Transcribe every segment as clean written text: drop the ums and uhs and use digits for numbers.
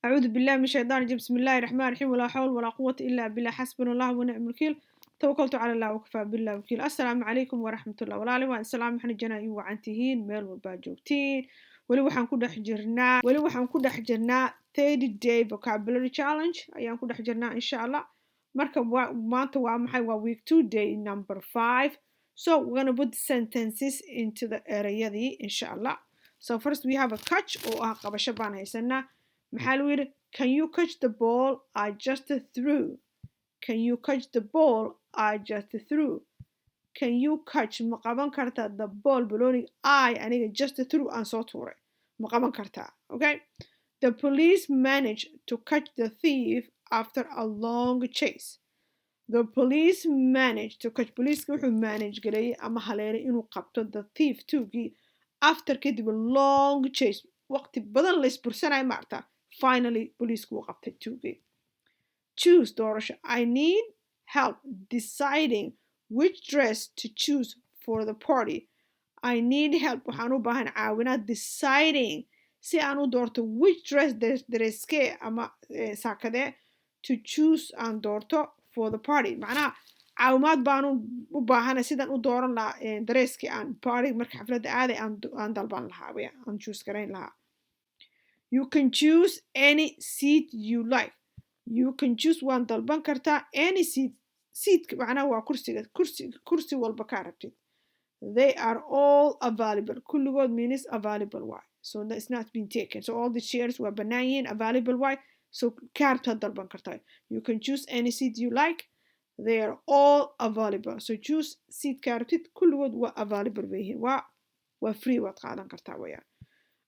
أعوذ بالله من الشيطان الرجيم بسم الله الرحمن الرحيم ولا حول ولا قوة إلا بالله حسبنا الله ونعم الوكيل توكلت على الله وكفى بالله وكيل السلام عليكم ورحمة الله ولا وأن السلام محن الجناء وعنتهين ميل والباجوتين ولي وحن كده حجرنا 30 day vocabulary challenge أيام كده حجرنا إن شاء الله مركب ما توا محي week 2 day number 5 so we're gonna put the sentences into the area دي إن شاء الله so first we have a catch أو قبش بان هيسنا محل can you catch the ball I just threw can you catch the ball I just threw can you catch ma qaban kartaa the ball baloni I aniga just threw aan soo tuuray ma qaban kartaa okay the police managed to catch the thief after a long chase the police managed to catch police wuxuu manage gareeyay ama haleelay inuu qabto the thief tuugii after kadib a long chase waqti badan la isbursanayo maarta finally police wuu qabtay tuugii choose doorasho I need help deciding which dress to choose for the party I need help waxaan u baahan caawinaad deciding si aan u doorto which dresskee ama saakadee to choose aan doorto for the party macnaha caawimaad baan u baahana sidaan u dooran lahaa dresskii aan party marka xafladda aaday aan dalban lahaa aan choose garayn lahaa you can choose any seat you like you can choose waan dalban kartaa any seat macnaha waa kursi walba kaa rabtid they are all available kulligood means available why so it's not been taken so all the chairs waa bannaan yihiin available why so kaa rabtaad dalban kartaa you can choose any seat you like they are all available so choose seat kaa rabtid kulligood waa available bay yihiin waa free waad qaadan kartaa wayaan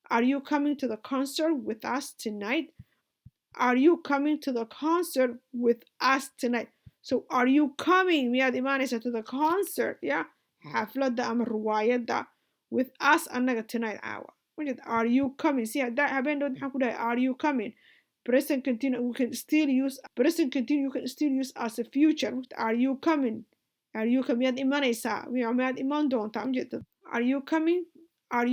are you coming to the concert with us tonight are you coming to the concert with us tonight so are you coming miyaad imaanaysaa to the concert yeah xafladda ama riwaayadda with us annaga tonight caawa are you coming see habeendood maxaan ku dhahay are you coming present continue we can still use present continue you can still use as a future are you coming miyaad imanaysaa miyaad iman doontaa are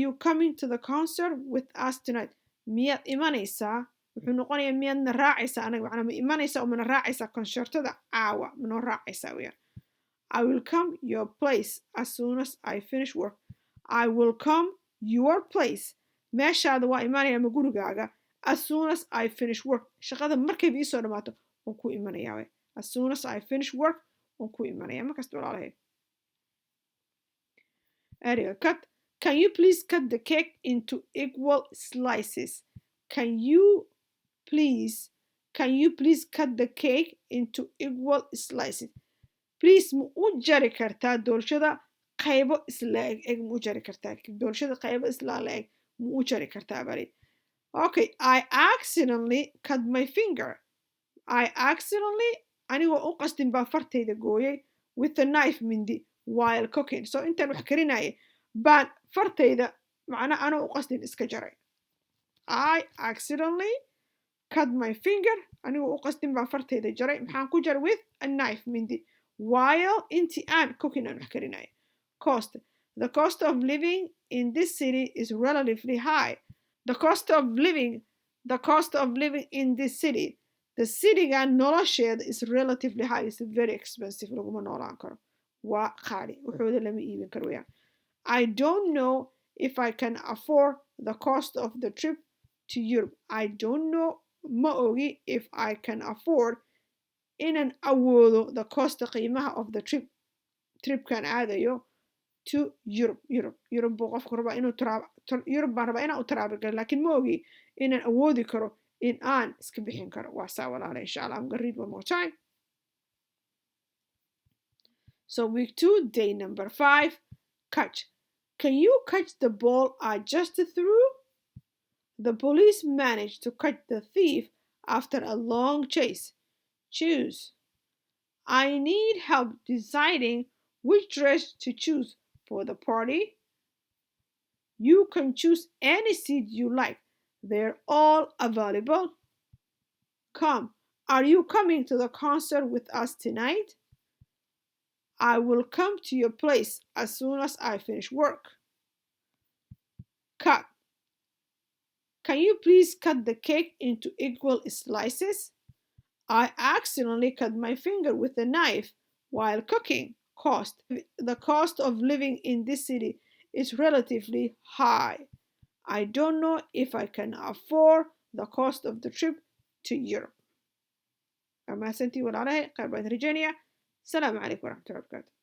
you coming to the concert with us tonight miyaad imanaysaa wuxuu noqonayaa miyaadna raacaysaa anaga macnaa ma imanaysaa oo mana raacaysaa konsertada caawa manoo raacaysaa weyaan I will come your place as soon as I finish work I will come your place meeshaada waa imanaya ama gurigaaga as soon as I finish work shaqada markayba iisoo dhamaato waan ku imanayaa as soon as I finish work waan ku imanaya markasta walaalahay eriga cut can you please cut the cake into equal slices can you please cut the cake into equal slices please ma u jari kartaa doolshada qaybo isla eg ma u jari kartaa doolshada qaybo isla eg ma u jari kartaa bari okay I accidentally cut my finger anigoo u qasdin baa fartayda gooyay with a knife mindi while cooking so intaan wax karinaya baan fartayda macna anoo u qasdin iska jaray I accidentally cut my finger anigoo u qasdin baan fartayda jaray maxaan ku jaray with a knife mindi while inti aan cooking aan wax karinaya the cost of living in this city is relatively high the cost of living in this city the cityga nolosheeda is relatively high is very expensive laguma noolaan karo waa qaali waxooda lama iibin karo wayaan I don't know if I can afford the cost of the trip to Europe I don't know ma ogi if I can afford inaan awoodo the cost qiimaha of the tripkan aadayo to Europe buu qofku rabaa inuu Europe baan rabaa inaan u travel laakiin ma ogi inaan awoodi karo in aan iska bixin karo waa saa walaala insha Allah I'm gonna read one more time so week 2 day number 5 catch can you catch the ball I just threw the police managed to catch the thief after a long chase choose I need help deciding which dress to choose for the party you can choose any seat you like they're all available come are you coming to the concert with us tonight I will come to your place as soon as I finish work cut Can you please cut the cake into equal slices? I accidentally cut my finger with a knife while cooking. The cost of living in this city is relatively high. I don't know if I can afford the cost of the trip to Europe. أما سنتي ولا عليه قربان رجانية. السلام عليكم ورحمة الله وبركاته.